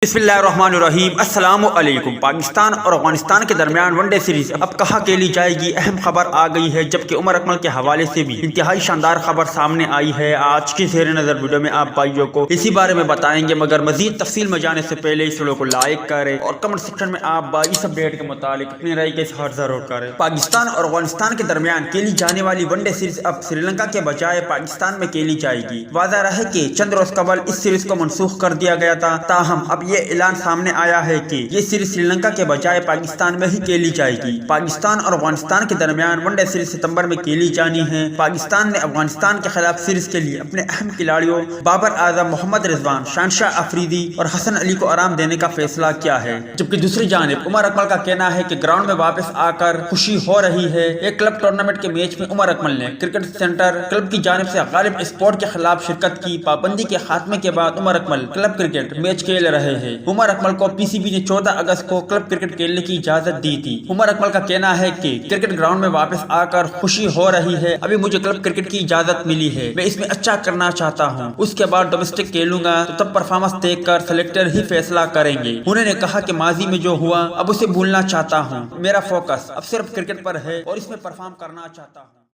बिस्मिल्लाहिर्रहमानिर्रहीम। अस्सलाम वालेकुम। पाकिस्तान और अफगानिस्तान के दरमियान वनडे सीरीज अब कहाँ खेली जाएगी, अहम खबर आ गई है। जबकि उमर अकमल के हवाले से भी इंतहाई शानदार खबर सामने आई है। आज की ज़ेर नज़र वीडियो में आप भाइयों को इसी बारे में बताएंगे, मगर मजीद तफसील में जाने से पहले इस वीडियो को लाइक करें और कमेंट सेक्शन में आप इस अपडेट के मुतालिक अपनी राय का इज़हार जरूर करें। पाकिस्तान और अफगानिस्तान के दरमियान खेली जाने वाली वनडे सीरीज अब श्रीलंका के बजाय पाकिस्तान में खेली जाएगी। वाज़ह रहे कि चंद रोज कबल इस सीरीज को मनसूख कर दिया गया था, ताहम अब ये ऐलान सामने आया है कि ये सीरीज श्रीलंका के बजाय पाकिस्तान में ही खेली जाएगी। पाकिस्तान और अफगानिस्तान के दरमियान वनडे सीरीज सितंबर में खेली जानी है। पाकिस्तान ने अफगानिस्तान के खिलाफ सीरीज के लिए अपने अहम खिलाड़ियों बाबर आजम, मोहम्मद रिजवान, शानशाह अफरीदी और हसन अली को आराम देने का फैसला किया है। जबकि दूसरी जानिब उमर अकमल का कहना है कि ग्राउंड में वापस आकर खुशी हो रही है। एक क्लब टूर्नामेंट के मैच में उमर अकमल ने क्रिकेट सेंटर क्लब की जानिब से गालिब स्पोर्ट के खिलाफ शिरकत की। पाबंदी के खात्मे के बाद Umar Akmal club cricket match खेल रहे हैं। उमर अकमल को पीसीबी ने 14 अगस्त को क्लब क्रिकेट खेलने की इजाजत दी थी। उमर अकमल का कहना है कि क्रिकेट ग्राउंड में वापस आकर खुशी हो रही है। अभी मुझे क्लब क्रिकेट की इजाजत मिली है, मैं इसमें अच्छा करना चाहता हूं। उसके बाद डोमेस्टिक खेलूंगा तो तब परफॉर्मेंस देखकर सेलेक्टर ही फैसला करेंगे। उन्होंने कहा कि माजी में जो हुआ अब उसे भूलना चाहता हूं। मेरा फोकस अब सिर्फ क्रिकेट पर है और इसमें परफॉर्म करना चाहता हूं।